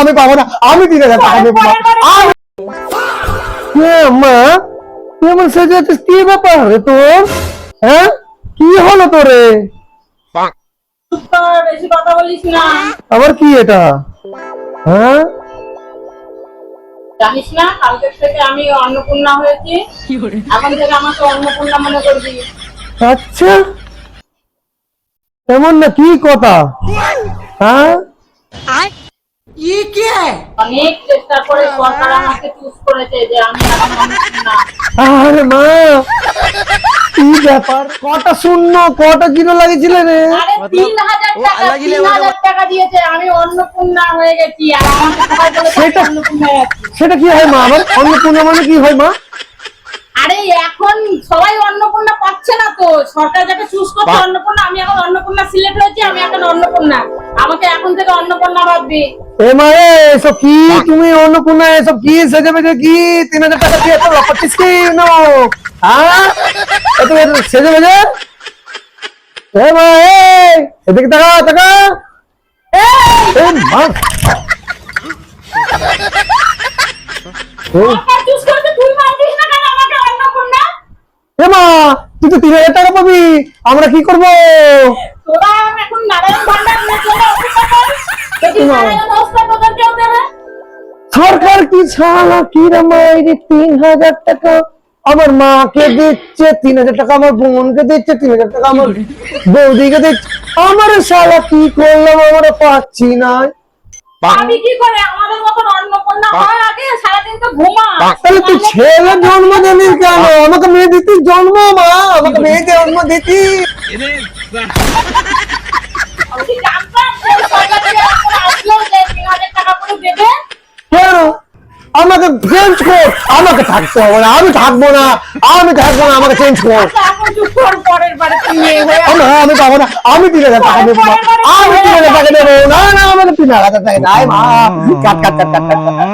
আমি পাবো না, আমি 3,000 টাকা দেবো মা। এমন সেজে আছিস, কি ব্যাপার রে তোর? হ্যাঁ, কি হলো তোরে? বেশি কথা বলিস না। আবার কি এটা? হ্যাঁ, জানিস না কালকের থেকে আমি অন্নপূর্ণা হয়েছি, এখন থেকে আমাকে অন্নপূর্ণা মনে করবি। আচ্ছা, এমন না কি কথা? হ্যাঁ, অনেক চেষ্টা করে সরকার আমাকে চুজ করেছে যে আমি এখন অন্নপূর্ণা। আরে মা, কি ব্যাপার? কটা শূন্য কটা জিরো লাগিয়েছিলে রে? আরে 3,000 টাকা দিয়েছে, আমি অন্নপূর্ণা হয়ে গেছি। আর আমাকে সবাই বলেছে আমি অন্নপূর্ণা হয়ে গেছি। সেটা কি হয় মা? আবার অন্নপূর্ণা মানে কি হয় মা? আরে এখন সবাই অন্নপূর্ণা পাচ্ছে না তো, সরকার যাকে চুজ করছে অন্নপূর্ণা, আমি এখন অন্নপূর্ণা সিলেক্ট হয়েছি, আমি এখন অন্নপূর্ণা। আমাকে এখন থেকে অন্নপূর্ণা ভাববি। এ মা রে, এসব কি তুমি অন্নপূর্ণা এসব কি সেজে বেজে কি 3,000 টাকা দিয়ে এত লাফাচ্ছিস কি? নো, হ্যাঁ, এত সেজে বেজে। এ মা, এদিকে তাকা তাকা। এ মা, সরকার চুজ করছে, তুই ভাবছিস না কেন আমাকে অন্নপূর্ণা? এ মা, তুই তো 3,000 টাকা পাবি, আমরা কি করবো? তোরা এখন নারায়ণ ভান্ডার নিয়ে চলে অপেক্ষা কর, যদি নারায়ণ অবস্থা তোদেরকেও দেবে। সরকার কি ছাড়া কি রে মা, এই যে 3,000 টাকা আমার মাকে দিচ্ছে, 3,000 টাকা আমার বোনকে দিচ্ছে, 3,000 টাকা আমার বৌদিকে দিচ্ছে, আমার শালা কি করলাম, আমরা পাচ্ছি না। আমি কি করে আমাদের মতন অন্নপূর্ণা হয়? আগে সারাদিন তো ঘুমা। তাহলে তুই ছেলে জন্ম দিলি কেন? আমাকে মেয়ে দিতি জন্ম, মা আমাকে মেয়ে জন্ম দিতি। আমি কি জানতাম যে সরকার থেকে এখন আসলো যে 3,000 টাকা করে দেবে? কেন আমাকে চেঞ্জ কর, আমাকে থাকতে হবে না, আমি থাকবো না, আমি থাকবো না, আমাকে চেঞ্জ কর। আচ্ছা, এখন চুপ কর, পরের বারে তুই মেয়ে হয়ে আমি পাবো না, আমি 3,000 টাকা দেবো, আমি 3,000 টাকা দেবো। না না, আমাকে 3,000 টাকা দেয় মা। কাট কাট কাট কাট কাট।